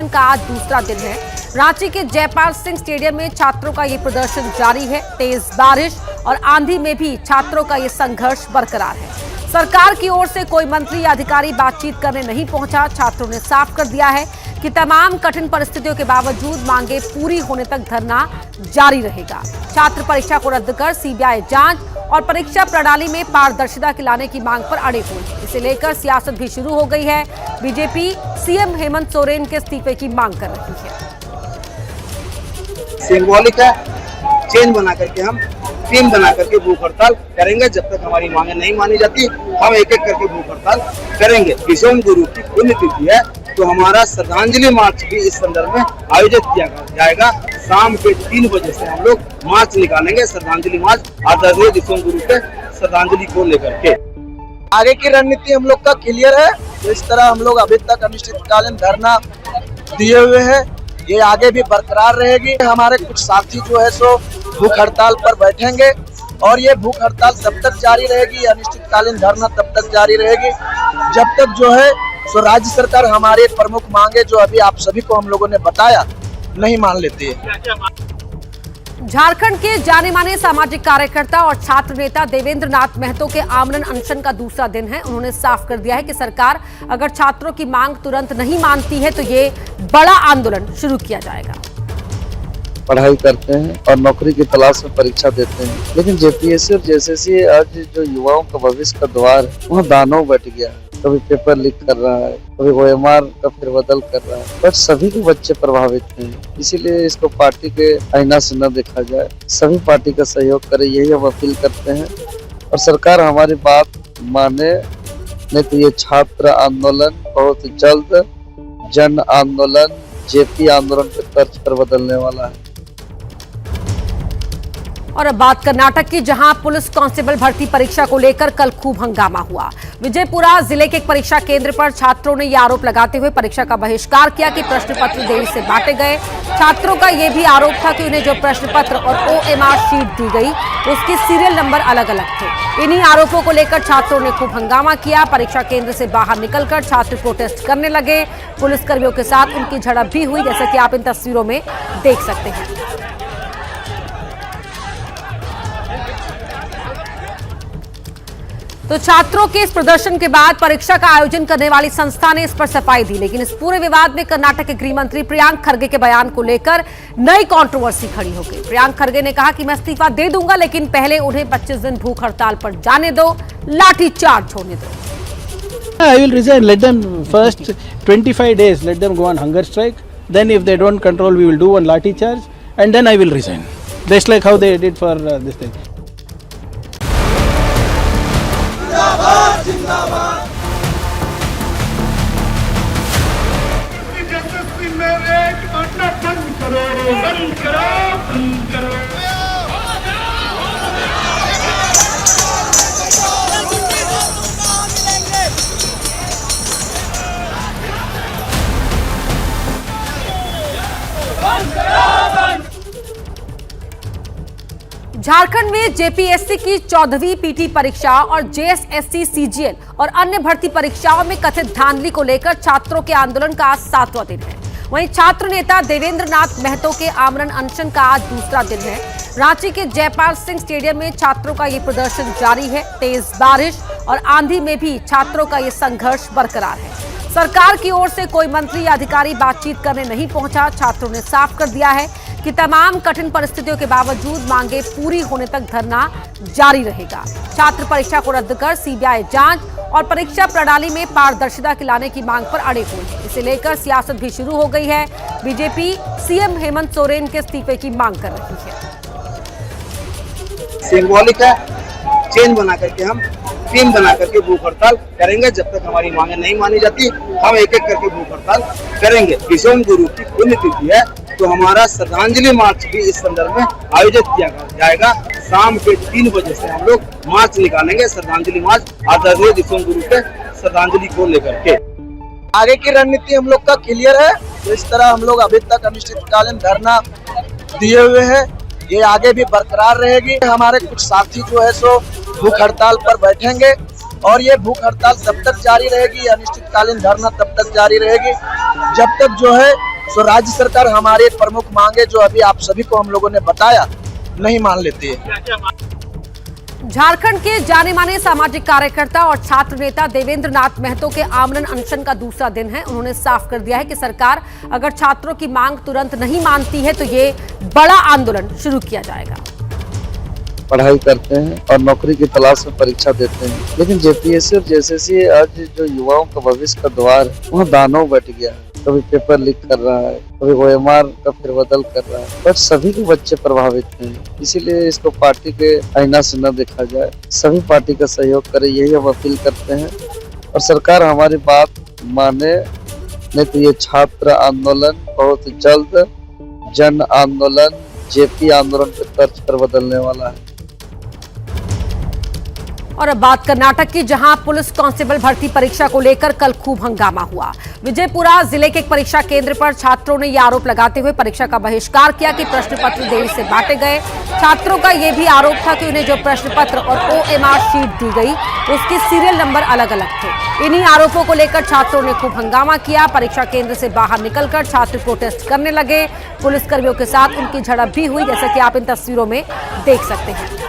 अनशन का आज दूसरा दिन है। रांची के जयपाल सिंह स्टेडियम में छात्रों का ये प्रदर्शन जारी है। तेज बारिश और आंधी में भी छात्रों का ये संघर्ष बरकरार है। सरकार की ओर से कोई मंत्री या अधिकारी बातचीत करने नहीं पहुंचा। छात्रों ने साफ कर दिया है कि तमाम कठिन परिस्थितियों के बावजूद मांगे पूरी होने तक धरना जारी रहेगा। छात्र परीक्षा को रद्द कर सीबीआई जांच और परीक्षा प्रणाली में पारदर्शिता लाने की मांग पर अड़े हुए हैं। इसे लेकर सियासत भी शुरू हो गई है। बीजेपी सीएम हेमंत सोरेन के इस्तीफे की मांग कर रही है। सिंबॉलिक है, चेंज बना करके हम टीम बना करके भूख हड़ताल करेंगे। जब तक हमारी मांगे नहीं मानी जाती हम एक एक करके भूख हड़ताल करेंगे। विश्व गुरु की पुण्यतिथि है तो हमारा श्रद्धांजलि मार्च भी इस संदर्भ में आयोजित किया जाएगा। शाम के 3 बजे से हम लोग मार्च निकालेंगे, श्रद्धांजलि मार्च आदरणीय विश्व गुरु के श्रद्धांजलि को लेकर के। आगे की रणनीति हम लोग का क्लियर है। तो इस तरह हम लोग अभी तक अनिश्चितकालीन धरना दिए हुए हैं, ये आगे भी बरकरार रहेगी। हमारे कुछ साथी जो है सो भूख हड़ताल पर बैठेंगे और ये भूख हड़ताल तब तक जारी रहेगी, अनिश्चितकालीन धरना तब तक जारी रहेगी जब तक जो है सो राज्य सरकार हमारे प्रमुख मांगे जो अभी आप सभी को हम लोगों ने बताया नहीं मान लेती है। झारखंड के जाने माने सामाजिक कार्यकर्ता और छात्र नेता देवेंद्र नाथ महतो के आमरण अनशन का दूसरा दिन है। उन्होंने साफ कर दिया है कि सरकार अगर छात्रों की मांग तुरंत नहीं मानती है तो ये बड़ा आंदोलन शुरू किया जाएगा। पढ़ाई करते हैं और नौकरी की तलाश में परीक्षा देते हैं, लेकिन जेपीएससी और जेएसएससी आज जो युवाओं का भविष्य का द्वार है वहाँ दानव बैठ गया है। कभी पेपर लीक कर रहा है, कभी ओएमआर का फेरबदल कर रहा है, बट सभी के बच्चे प्रभावित हैं। इसीलिए इसको पार्टी के आईना से न देखा जाए, सभी पार्टी का सहयोग करे, यही हम अपील करते हैं। और सरकार हमारी बात माने, नहीं तो ये छात्र आंदोलन बहुत जल्द जन आंदोलन जेपी आंदोलन के तर्ज पर बदलने वाला है। और अब बात कर्नाटक की, जहां पुलिस कांस्टेबल भर्ती परीक्षा को लेकर कल खूब हंगामा हुआ। विजयपुरा जिले के एक परीक्षा केंद्र पर छात्रों ने यह आरोप लगाते हुए परीक्षा का बहिष्कार किया कि प्रश्न पत्र देरी से बांटे गए। छात्रों का यह भी आरोप था कि उन्हें जो प्रश्न पत्र और ओएमआर शीट दी गई उसके सीरियल नंबर अलग अलग थे। इन्हीं आरोपों को लेकर छात्रों ने खूब हंगामा किया। परीक्षा केंद्र से बाहर निकलकर छात्र प्रोटेस्ट करने लगे। पुलिसकर्मियों के साथ उनकी झड़प भी हुई, जैसा कि आप इन तस्वीरों में देख सकते हैं। तो छात्रों के इस प्रदर्शन के बाद परीक्षा का आयोजन करने वाली संस्था ने इस पर सफाई दी, लेकिन इस पूरे विवाद में कर्नाटक के गृह मंत्री प्रियांक खरगे के बयान को लेकर नई कंट्रोवर्सी खड़ी हो गई। प्रियांक खरगे ने कहा कि मैं इस्तीफा दे दूंगा, लेकिन पहले उन्हें 25 दिन भूख हड़ताल पर जाने दो, लाठीचार्ज होने दो। I will resign. Let them first 25 days. Let them go on hunger strike. Then, if they don't control, we will do one lathi charge, and then I will resign. Just like how they did for this thing. Jharkhand में JPSC की 14वीं PT परीक्षा और JSSC CGL और अन्य भर्ती परीक्षाओं में कथित धांधली को लेकर छात्रों के आंदोलन का आज 7वां दिन है। वहीं छात्र नेता देवेंद्र नाथ महतो के आमरण अनशन का आज दूसरा दिन है। रांची के जयपाल सिंह स्टेडियम में छात्रों का ये प्रदर्शन जारी है। तेज बारिश और आंधी में भी छात्रों का ये संघर्ष बरकरार है। सरकार की ओर से कोई मंत्री या अधिकारी बातचीत करने नहीं पहुंचा। छात्रों ने साफ कर दिया है कि तमाम कठिन परिस्थितियों के बावजूद मांगे पूरी होने तक धरना जारी रहेगा। छात्र परीक्षा को रद्द कर सीबीआई जांच और परीक्षा प्रणाली में पारदर्शिता लाने की मांग पर अड़े हुए हैं। इसे लेकर सियासत भी शुरू हो गई है। बीजेपी सीएम हेमंत सोरेन के इस्तीफे की मांग कर रही है। सिंबॉलिक है, चेंज बना करके हम टीम बना करके भूख हड़ताल करेंगे। जब तक हमारी मांगे नहीं मानी जाती हम एक एक करके भूख हड़ताल करेंगे। विश्व गुरु की पुण्यतिथि है तो हमारा श्रद्धांजलि मार्च भी इस संदर्भ में आयोजित किया जाएगा। शाम के 3 बजे से हम लोग मार्च निकालेंगे, श्रद्धांजलि मार्च आदरणीय विश्व गुरु के श्रद्धांजलि को लेकर के। आगे की रणनीति हम लोग का क्लियर है। तो इस तरह हम लोग अभी तक अनिश्चितकालीन धरना दिए हुए हैं, ये आगे भी बरकरार रहेगी। हमारे कुछ साथी जो है सो भूख हड़ताल पर बैठेंगे और ये भूख हड़ताल तब तक जारी रहेगी, अनिश्चितकालीन धरना तब तक जारी रहेगी जब तक जो है सो राज्य सरकार हमारे प्रमुख मांगे जो अभी आप सभी को हम लोगों ने बताया नहीं मान लेती है। झारखंड के जाने माने सामाजिक कार्यकर्ता और छात्र नेता देवेंद्र नाथ महतो के आमरण अनशन का दूसरा दिन है। उन्होंने साफ कर दिया है कि सरकार अगर छात्रों की मांग तुरंत नहीं मानती है तो ये बड़ा आंदोलन शुरू किया जाएगा। पढ़ाई करते हैं और नौकरी की तलाश में परीक्षा देते हैं, लेकिन जेपीएससी और जेएसएससी आज जो युवाओं का भविष्य का द्वार है वहाँ दानव बैठ गया है। कभी पेपर लीक कर रहा है, कभी ओएमआर का फेरबदल कर रहा है, पर सभी के बच्चे प्रभावित हैं। इसीलिए इसको पार्टी के आईना से न देखा जाए, सभी पार्टी का सहयोग करे, यही हम अपील करते हैं। और सरकार हमारी बात माने, नहीं तो ये छात्र आंदोलन बहुत जल्द जन आंदोलन जेपी आंदोलन के तर्ज पर बदलने वाला है। और अब बात कर्नाटक की, जहां पुलिस कांस्टेबल भर्ती परीक्षा को लेकर कल खूब हंगामा हुआ। विजयपुरा जिले के एक परीक्षा केंद्र पर छात्रों ने यह आरोप लगाते हुए परीक्षा का बहिष्कार किया कि प्रश्न पत्र देरी से बांटे गए। छात्रों का यह भी आरोप था कि उन्हें जो प्रश्न पत्र और ओएमआर शीट दी गई उसके सीरियल नंबर अलग अलग थे। इन्हीं आरोपों को लेकर छात्रों ने खूब हंगामा किया। परीक्षा केंद्र से बाहर निकलकर छात्र प्रोटेस्ट करने लगे। पुलिसकर्मियों के साथ उनकी झड़प भी हुई, जैसा कि आप इन तस्वीरों में देख सकते हैं।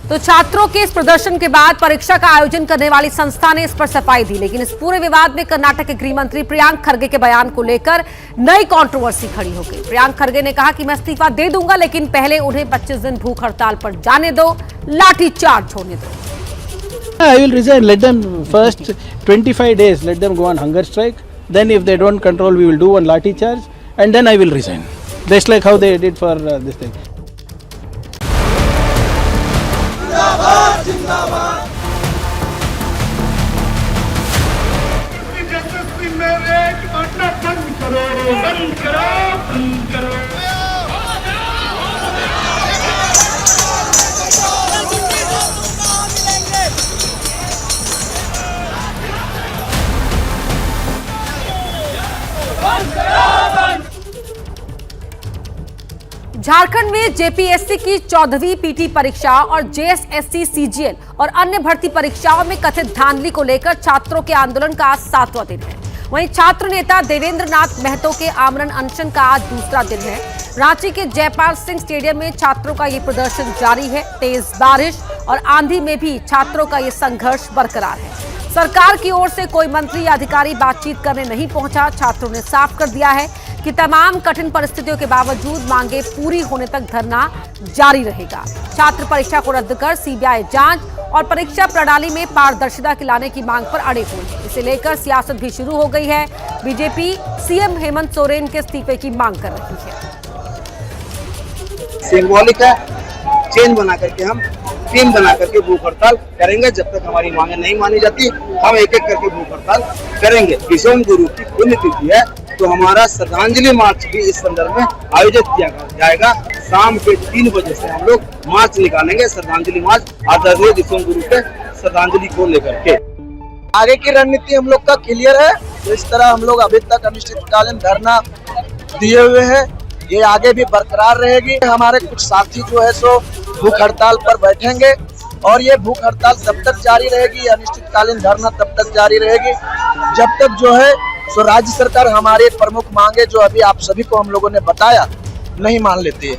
तो छात्रों के इस प्रदर्शन के बाद परीक्षा का आयोजन करने वाली संस्था ने इस पर सफाई दी, लेकिन इस पूरे विवाद में कर्नाटक के गृह मंत्री प्रियांक खरगे के बयान को लेकर नई कंट्रोवर्सी खड़ी हो गई। प्रियांक खरगे ने कहा कि मैं इस्तीफा दे दूंगा, लेकिन पहले उन्हें 25 दिन भूख हड़ताल पर जाने दो, लाठीचार्ज होने दो। I will resign. Let them first 25 days. Let them go on hunger strike. Then, if they don't control, we will do one lathi charge, and then I will resign. Just like how they did for this thing. Jharkhand में JPSC की 14वीं PT परीक्षा और JSSC CGL और अन्य भर्ती परीक्षाओं में कथित धांधली को लेकर छात्रों के आंदोलन का आज 7वां दिन है। वहीं छात्र नेता देवेंद्र नाथ महतो के आमरण अनशन का आज दूसरा दिन है। रांची के जयपाल सिंह स्टेडियम में छात्रों का ये प्रदर्शन जारी है। तेज बारिश और आंधी में भी छात्रों का ये संघर्ष बरकरार है। सरकार की ओर से कोई मंत्री या अधिकारी बातचीत करने नहीं पहुंचा। छात्रों ने साफ कर दिया है कि तमाम कठिन परिस्थितियों के बावजूद मांगे पूरी होने तक धरना जारी रहेगा। छात्र परीक्षा को रद्द कर सीबीआई जांच और परीक्षा प्रणाली में पारदर्शिता के लाने की मांग पर अड़े हुए हैं। इसे लेकर सियासत भी शुरू हो गई है। बीजेपी सीएम हेमंत सोरेन के इस्तीफे की मांग कर रही है। सिंबॉलिक है, चेन बना करके हम टीम बना करके भूख हड़ताल करेंगे। जब तक हमारी मांगे नहीं मानी जाती हम एक एक करके भूख हड़ताल करेंगे। विषम गुरु की पुण्यतिथि है तो हमारा श्रद्धांजलि मार्च भी इस संदर्भ में आयोजित किया जाएगा। शाम के 3 बजे से हम लोग मार्च निकालेंगे, श्रद्धांजलि मार्च आदरणीय विषम गुरु के श्रद्धांजलि को लेकर के। आगे की रणनीति हम लोग का क्लियर है। तो इस तरह हम लोग अभी तक अनिश्चितकालीन धरना दिए हुए हैं, ये आगे भी बरकरार रहेगी। हमारे कुछ साथी जो है सो भूख हड़ताल पर बैठेंगे और ये भूख हड़ताल तब तक जारी रहेगी, अनिश्चितकालीन धरना तब तक जारी रहेगी जब तक जो है सो राज्य सरकार हमारे प्रमुख मांगे जो अभी आप सभी को हम लोगों ने बताया नहीं मान लेती है।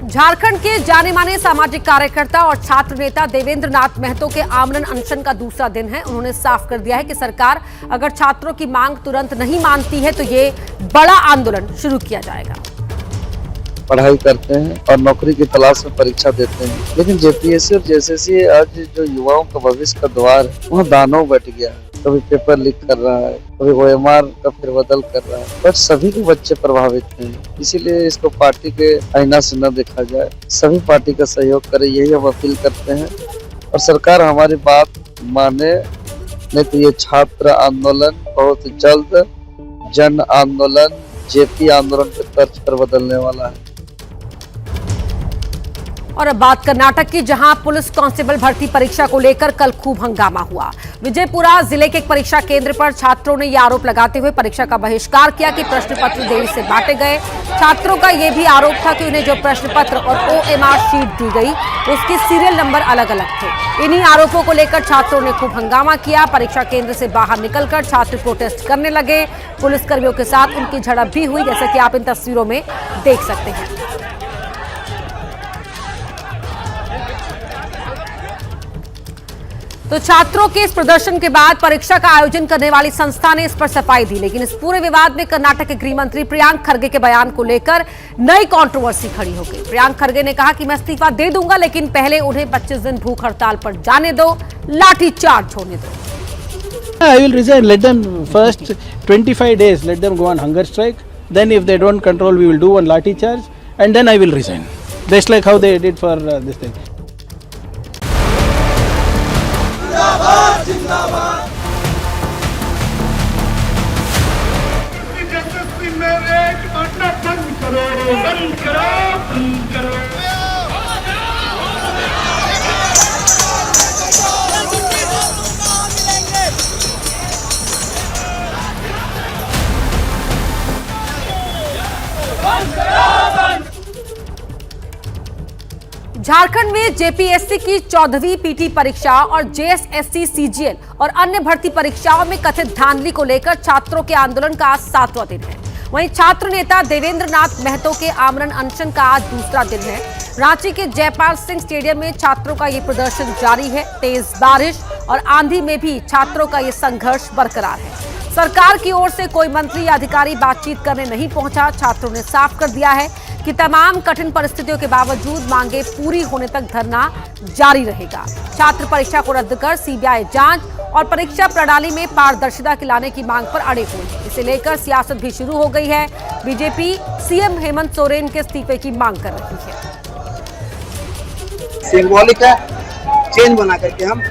झारखंड के जाने माने सामाजिक कार्यकर्ता और छात्र नेता देवेंद्र नाथ महतो के आमरण अनशन का दूसरा दिन है। उन्होंने साफ कर दिया है कि सरकार अगर छात्रों की मांग तुरंत नहीं मानती है तो ये बड़ा आंदोलन शुरू किया जाएगा। पढ़ाई करते हैं और नौकरी की तलाश में परीक्षा देते हैं, लेकिन जेपीएससी और जेएसएससी आज जो युवाओं का भविष्य का द्वार है वहाँ दानव बैठ गया है। कभी पेपर लीक कर रहा है, कभी ओएमआर का फेरबदल कर रहा है, पर सभी के बच्चे प्रभावित हैं। इसीलिए इसको पार्टी के आईना से न देखा जाए, सभी पार्टी का सहयोग करे, यही हम अपील करते हैं। और सरकार हमारी बात माने, नहीं तो ये छात्र आंदोलन बहुत जल्द जन आंदोलन जेपी आंदोलन के तर्ज पर बदलने वाला है। और अब बात कर्नाटक की, जहां पुलिस कांस्टेबल भर्ती परीक्षा को लेकर कल खूब हंगामा हुआ। विजयपुरा जिले के एक परीक्षा केंद्र पर छात्रों ने यह आरोप लगाते हुए परीक्षा का बहिष्कार किया कि प्रश्न पत्र देरी से बांटे गए। छात्रों का यह भी आरोप था कि उन्हें जो प्रश्न पत्र और OMR शीट दी गई उसके सीरियल नंबर अलग अलग थे। इन्हीं आरोपों को लेकर छात्रों ने खूब हंगामा किया। परीक्षा केंद्र से बाहर निकलकर छात्र प्रोटेस्ट करने लगे। पुलिसकर्मियों के साथ उनकी झड़प भी हुई, जैसा कि आप इन तस्वीरों में देख सकते हैं। तो छात्रों के इस प्रदर्शन के बाद परीक्षा का आयोजन करने वाली संस्था ने इस पर सफाई दी, लेकिन इस पूरे विवाद में कर्नाटक के गृह मंत्री प्रियांक खरगे के बयान को लेकर नई कंट्रोवर्सी खड़ी हो गई। प्रियांक खरगे ने कहा कि मैं इस्तीफा दे दूंगा, लेकिन पहले उन्हें 25 दिन भूख हड़ताल पर जाने दो, लाठीचार्ज होने दो। I will resign. Let them first 25 days. Let them go on hunger strike. Then, if they don't control, we will do one lathi charge, and then I will resign. Just like how they did for this thing. Jharkhand में JPSC की 14वीं PT परीक्षा और JSSC CGL और अन्य भर्ती परीक्षाओं में कथित धांधली को लेकर छात्रों के आंदोलन का आज 7वां दिन है। वहीं छात्र नेता देवेंद्र नाथ महतो के आमरण अनशन का आज दूसरा दिन है। रांची के जयपाल सिंह स्टेडियम में छात्रों का ये प्रदर्शन जारी है। तेज बारिश और आंधी में भी छात्रों का ये संघर्ष बरकरार है। सरकार की ओर से कोई मंत्री या अधिकारी बातचीत करने नहीं पहुंचा। छात्रों ने साफ कर दिया है कि तमाम कठिन परिस्थितियों के बावजूद मांगे पूरी होने तक धरना जारी रहेगा। छात्र परीक्षा को रद्द कर सीबीआई जांच और परीक्षा प्रणाली में पारदर्शिता के लाने की मांग पर अड़े हुए हैं। इसे लेकर सियासत भी शुरू हो गई है। बीजेपी सीएम हेमंत सोरेन के इस्तीफे की मांग कर रही है। सिंबॉलिक है, चेंज बना करके हम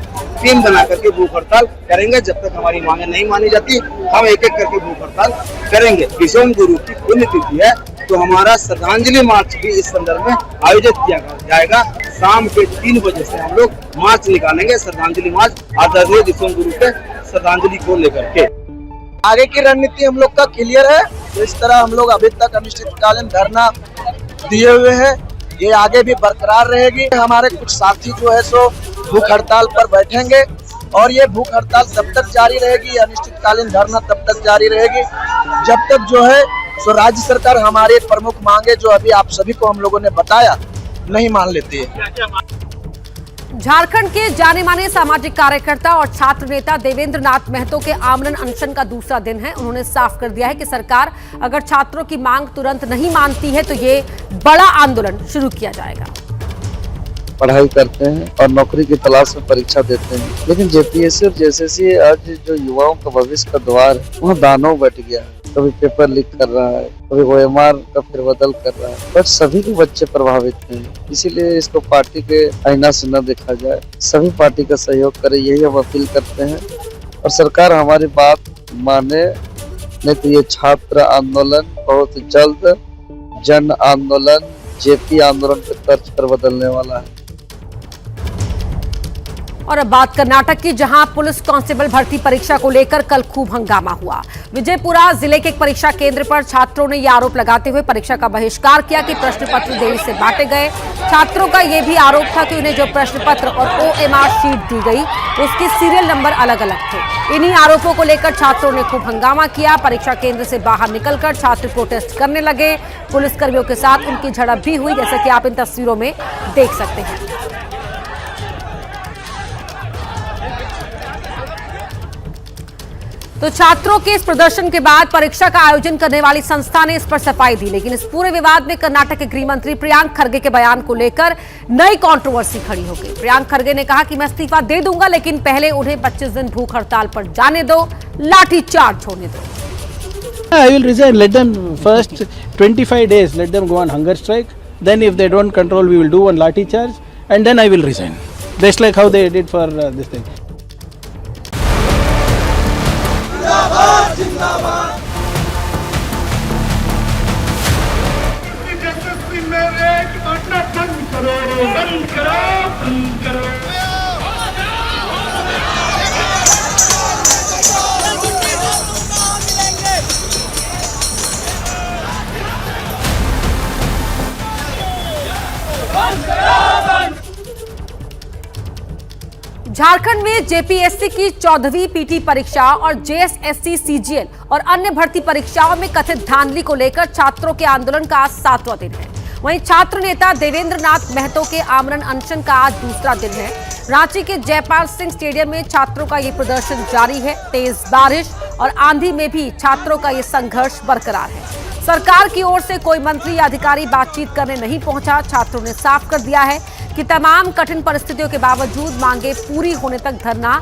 टीम बना करके भूख हड़ताल करेंगे। जब तक हमारी मांगे नहीं मानी जाती हम एक एक करके भूख हड़ताल करेंगे। विश्व गुरु की पुण्यतिथि है, तो हमारा श्रद्धांजलि मार्च भी इस संदर्भ में आयोजित किया जाएगा। शाम के 3 बजे से हम लोग मार्च निकालेंगे, श्रद्धांजलि मार्च आदरणीय विश्व गुरु के श्रद्धांजलि को लेकर के। आगे की रणनीति हम लोग का क्लियर है। इस तरह हम लोग अभी तक अनिश्चितकालीन धरना दिए हुए हैं, ये आगे भी बरकरार रहेगी। हमारे कुछ साथी जो है सो भूख हड़ताल पर बैठेंगे और ये भूख हड़ताल तब तक जारी रहेगी, अनिश्चितकालीन धरना तब तक जारी रहेगी जब तक जो है सो राज्य सरकार हमारे प्रमुख मांगे जो अभी आप सभी को हम लोगों ने बताया नहीं मान लेती है। झारखंड के जाने माने सामाजिक कार्यकर्ता और छात्र नेता देवेंद्र नाथ महतो के आमरण अनशन का दूसरा दिन है। उन्होंने साफ कर दिया है कि सरकार अगर छात्रों की मांग तुरंत नहीं मानती है तो ये बड़ा आंदोलन शुरू किया जाएगा। पढ़ाई करते हैं और नौकरी की तलाश में परीक्षा देते हैं, लेकिन जेपीएससी और जेएसएससी आज जो युवाओं का भविष्य का द्वार है वहाँ दानव बैठ गया है। कभी पेपर लीक कर रहा है, कभी OMR का फेरबदल कर रहा है, बट सभी के बच्चे प्रभावित हैं। इसीलिए इसको पार्टी के आईना से न देखा जाए, सभी पार्टी का सहयोग करे, यही हम अपील करते हैं। और सरकार हमारी बात माने, नहीं तो ये छात्र आंदोलन बहुत जल्द जन आंदोलन जेपी आंदोलन के तर्ज पर बदलने वाला है। और अब बात कर्नाटक की, जहां पुलिस कांस्टेबल भर्ती परीक्षा को लेकर कल खूब हंगामा हुआ। विजयपुरा जिले के एक परीक्षा केंद्र पर छात्रों ने यह आरोप लगाते हुए परीक्षा का बहिष्कार किया कि प्रश्न पत्र देरी से बांटे गए। छात्रों का यह भी आरोप था कि उन्हें जो प्रश्न पत्र और OMR शीट दी गई उसके सीरियल नंबर अलग अलग थे। इन्हीं आरोपों को लेकर छात्रों ने खूब हंगामा किया। परीक्षा केंद्र से बाहर निकलकर छात्र प्रोटेस्ट करने लगे। पुलिसकर्मियों के साथ उनकी झड़प भी हुई, जैसा कि आप इन तस्वीरों में देख सकते हैं। तो छात्रों के इस प्रदर्शन के बाद परीक्षा का आयोजन करने वाली संस्था ने इस पर सफाई दी, लेकिन इस पूरे विवाद में कर्नाटक के गृह मंत्री प्रियांक खरगे के बयान को लेकर नई कंट्रोवर्सी खड़ी हो गई। प्रियांक खरगे ने कहा कि मैं इस्तीफा दे दूंगा, लेकिन पहले उन्हें 25 दिन भूख हड़ताल पर जाने दो, लाठीचार्ज होने दो। I will resign. Let them first 25 days. Let them go on hunger strike. Then, if they don't control, we will do one lathi charge, and then I will resign. Just like how they did for this thing. जिंदाबाद झारखंड में JPSC की 14वीं PT परीक्षा और JSSC CGL और अन्य भर्ती परीक्षाओं में कथित धांधली को लेकर छात्रों के आंदोलन का आज 7वां दिन है। वहीं छात्र नेता देवेंद्र नाथ महतो के आमरण अनशन का आज दूसरा दिन है। रांची के जयपाल सिंह स्टेडियम में छात्रों का ये प्रदर्शन जारी है। तेज बारिश और आंधी में भी छात्रों का ये संघर्ष बरकरार है। सरकार की ओर से कोई मंत्री या अधिकारी बातचीत करने नहीं पहुंचा। छात्रों ने साफ कर दिया है कि तमाम कठिन परिस्थितियों के बावजूद मांगे पूरी होने तक धरना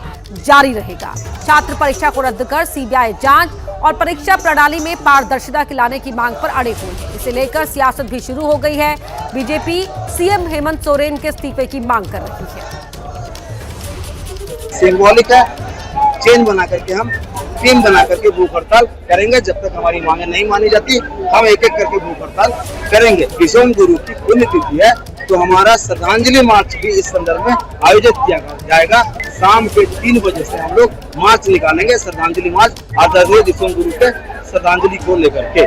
जारी रहेगा। छात्र परीक्षा को रद्द कर सीबीआई जांच और परीक्षा प्रणाली में पारदर्शिता लाने की मांग पर अड़े हुए हैं। इसे लेकर सियासत भी शुरू हो गई है। बीजेपी सीएम हेमंत सोरेन के इस्तीफे की मांग कर रही है। सिंबॉलिक है, चेंज बना करके हम टीम बना करके भूख हड़ताल करेंगे। जब तक हमारी मांगे नहीं मानी जाती हम एक एक करके भूख हड़ताल करेंगे। किशोर गुरु की पुण्यतिथि है तो हमारा श्रद्धांजलि मार्च भी इस संदर्भ में आयोजित किया जाएगा। शाम के 3 बजे से हम लोग मार्च निकालेंगे, श्रद्धांजलि मार्च आदरणीय किशोर गुरु के श्रद्धांजलि को लेकर के।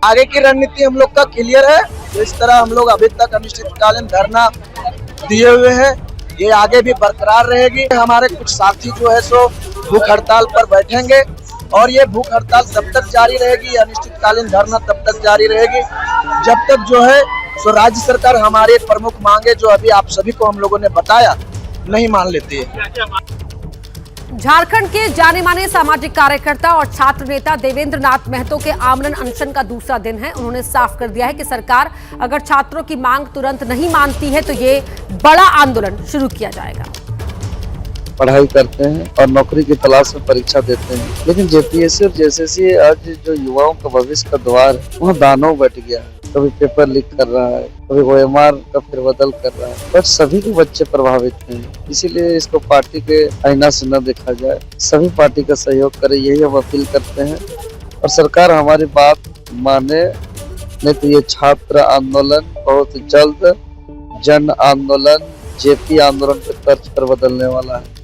आगे की रणनीति हम लोग का क्लियर है। तो इस तरह हम लोग अभी तक अनिश्चितकालीन धरना दिए हुए हैं, ये आगे भी बरकरार रहेगी। हमारे कुछ साथी जो है सो भूख हड़ताल पर बैठेंगे और ये भूख हड़ताल तब तक जारी रहेगी, अनिश्चितकालीन धरना तब तक जारी रहेगी जब तक जो है सो राज्य सरकार हमारे प्रमुख मांगे जो अभी आप सभी को हम लोगों ने बताया नहीं मान लेती है। झारखंड के जाने माने सामाजिक कार्यकर्ता और छात्र नेता देवेंद्र नाथ महतो के आमरण अनशन का दूसरा दिन है। उन्होंने साफ कर दिया है कि सरकार अगर छात्रों की मांग तुरंत नहीं मानती है तो ये बड़ा आंदोलन शुरू किया जाएगा। पढ़ाई करते हैं और नौकरी की तलाश में परीक्षा देते हैं, लेकिन जेपीएससी और जेएसएससी आज जो युवाओं का भविष्य का द्वार है वहाँ दानव बैठ गया है। कभी पेपर लीक कर रहा है, कभी ओएमआर का फेरबदल कर रहा है, पर सभी के बच्चे प्रभावित हैं। इसीलिए इसको पार्टी के आईना से न देखा जाए, सभी पार्टी का सहयोग करे, यही हम अपील करते हैं। और सरकार हमारी बात माने, नहीं तो ये छात्र आंदोलन बहुत जल्द जन आंदोलन जेपी आंदोलन के तर्ज पर बदलने वाला है।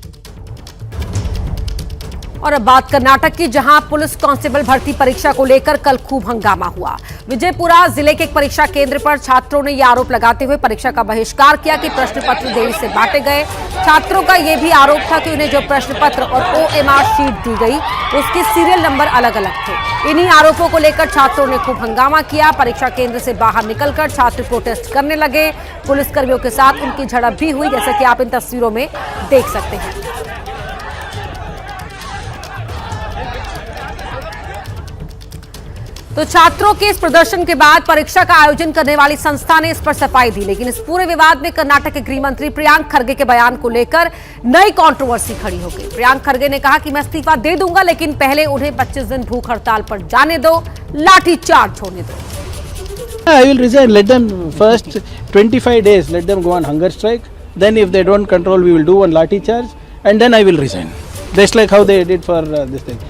और अब बात कर्नाटक की, जहां पुलिस कांस्टेबल भर्ती परीक्षा को लेकर कल खूब हंगामा हुआ। विजयपुरा जिले के एक परीक्षा केंद्र पर छात्रों ने यह आरोप लगाते हुए परीक्षा का बहिष्कार किया कि प्रश्न पत्र देरी से बांटे गए। छात्रों का यह भी आरोप था कि उन्हें जो प्रश्न पत्र और ओएमआर शीट दी गई उसके सीरियल नंबर अलग अलग थे। इन्हीं आरोपों को लेकर छात्रों ने खूब हंगामा किया। परीक्षा केंद्र से बाहर निकलकर छात्र प्रोटेस्ट करने लगे। पुलिसकर्मियों के साथ उनकी झड़प भी हुई, जैसा कि आप इन तस्वीरों में देख सकते हैं। तो छात्रों के इस प्रदर्शन के बाद परीक्षा का आयोजन करने वाली संस्था ने इस पर सफाई दी, लेकिन इस पूरे विवाद में कर्नाटक के गृह मंत्री प्रियांक खरगे के बयान को लेकर नई कंट्रोवर्सी खड़ी हो गई। प्रियांक खरगे ने कहा कि मैं इस्तीफा दे दूंगा, लेकिन पहले उन्हें 25 दिन भूख हड़ताल पर जाने दो, लाठीचार्ज होने दो। I will resign. Let them first 25 days. Let them go on hunger strike. Then, if they don't control, we will do one lathi charge, and then I will resign. Just like how they did for this thing.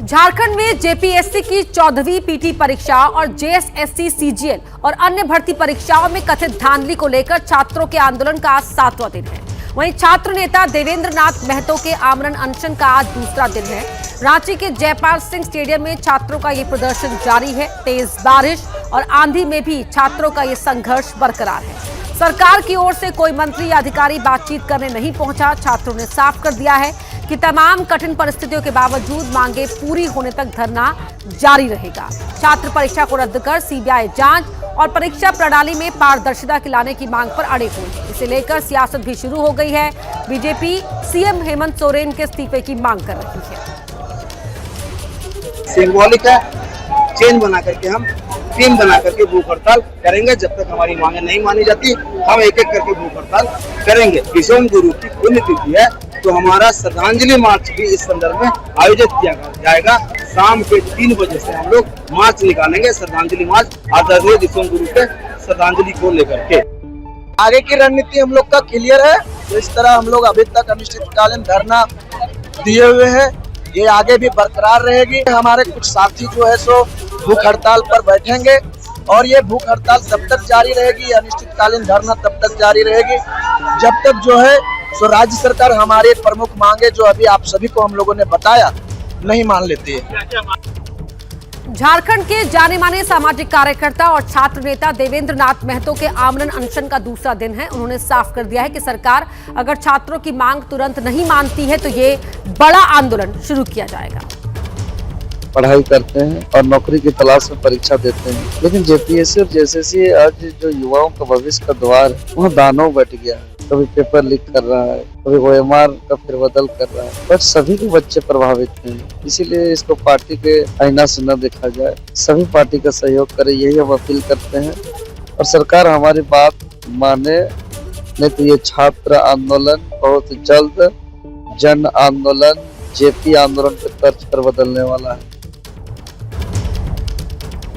Jharkhand में JPSC की 14वीं PT परीक्षा और JSSC CGL और अन्य भर्ती परीक्षाओं में कथित धांधली को लेकर छात्रों के आंदोलन का आज 7वां दिन है। वहीं छात्र नेता देवेंद्र नाथ महतो के आमरण अनशन का आज दूसरा दिन है। रांची के जयपाल सिंह स्टेडियम में छात्रों का ये प्रदर्शन जारी है। तेज बारिश और आंधी में भी छात्रों का ये संघर्ष बरकरार है। सरकार की ओर से कोई मंत्री या अधिकारी बातचीत करने नहीं पहुंचा। छात्रों ने साफ कर दिया है कि तमाम कठिन परिस्थितियों के बावजूद मांगे पूरी होने तक धरना जारी रहेगा। छात्र परीक्षा को रद्द कर सीबीआई जांच और परीक्षा प्रणाली में पारदर्शिता लाने की मांग पर अड़े हुए हैं। इसे लेकर सियासत भी शुरू हो गई है। बीजेपी सीएम हेमंत सोरेन के इस्तीफे की मांग कर रही है। सिंबॉलिक है, चेंज बना करके हम टीम बना करके भूख हड़ताल करेंगे। जब तक हमारी मांगे नहीं मानी जाती हम एक एक करके भूख हड़ताल करेंगे। विश्वम गुरु की पुण्यतिथि है तो हमारा श्रद्धांजलि मार्च भी इस संदर्भ में आयोजित किया जाएगा। शाम के 3 बजे से हम लोग मार्च निकालेंगे, श्रद्धांजलि मार्च आदरणीय विश्वम गुरु के श्रद्धांजलि को लेकर के। आगे की रणनीति हम लोग का क्लियर है। तो इस तरह हम लोग अभी तक अनिश्चितकालीन धरना दिए हुए हैं, ये आगे भी बरकरार रहेगी। हमारे कुछ साथी जो है सो भूख हड़ताल पर बैठेंगे और ये भूख हड़ताल तब तक जारी रहेगी, अनिश्चितकालीन धरना तब तक जारी रहेगी जब तक जो है सो राज्य सरकार हमारे प्रमुख मांगे जो अभी आप सभी को हम लोगों ने बताया नहीं मान लेती है। झारखंड के जाने माने सामाजिक कार्यकर्ता और छात्र नेता देवेंद्र नाथ महतो के आमरण अनशन का दूसरा दिन है। उन्होंने साफ कर दिया है कि सरकार अगर छात्रों की मांग तुरंत नहीं मानती है तो ये बड़ा आंदोलन शुरू किया जाएगा। पढ़ाई करते हैं और नौकरी की तलाश में परीक्षा देते हैं, लेकिन जेपीएससी और जेएसएससी आज जो युवाओं का भविष्य का द्वार है वहाँ दानव बैठ गया है। कभी पेपर लीक कर रहा है, कभी OMR का फेरबदल कर रहा है, बट सभी के बच्चे प्रभावित हैं। इसीलिए इसको पार्टी के आईना से न देखा जाए, सभी पार्टी का सहयोग करे, यही हम अपील करते हैं। और सरकार हमारी बात माने, नहीं तो ये छात्र आंदोलन बहुत जल्द जन आंदोलन जेपी आंदोलन के तर्ज पर बदलने वाला है।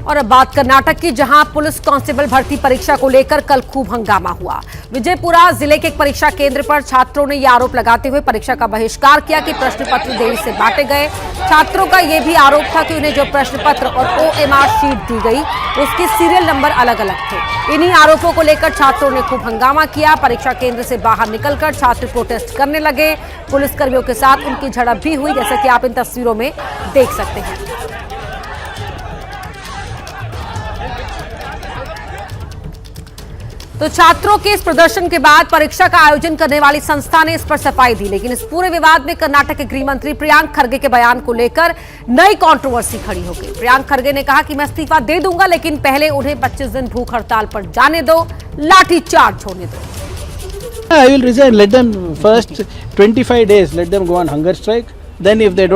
और अब बात कर्नाटक की, जहां पुलिस कांस्टेबल भर्ती परीक्षा को लेकर कल खूब हंगामा हुआ। विजयपुरा जिले के एक परीक्षा केंद्र पर छात्रों ने यह आरोप लगाते हुए परीक्षा का बहिष्कार किया कि प्रश्न पत्र देरी से बांटे गए। छात्रों का यह भी आरोप था कि उन्हें जो प्रश्न पत्र और OMR शीट दी गई उसके सीरियल नंबर अलग अलग थे। इन्हीं आरोपों को लेकर छात्रों ने खूब हंगामा किया। परीक्षा केंद्र से बाहर निकलकर छात्र प्रोटेस्ट करने लगे। पुलिसकर्मियों के साथ उनकी झड़प भी हुई, जैसा कि आप इन तस्वीरों में देख सकते हैं। तो छात्रों के इस प्रदर्शन के बाद परीक्षा का आयोजन करने वाली संस्था ने इस पर सफाई दी, लेकिन इस पूरे विवाद में कर्नाटक के गृह मंत्री प्रियांक खरगे के बयान को लेकर नई कंट्रोवर्सी खड़ी हो गई। प्रियांक खरगे ने कहा कि मैं इस्तीफा दे दूंगा, लेकिन पहले उन्हें 25 दिन भूख हड़ताल पर जाने दो, लाठी चार्ज होने दो। I will resign. Let them first 25 days. Let them go on hunger strike. Then if they don't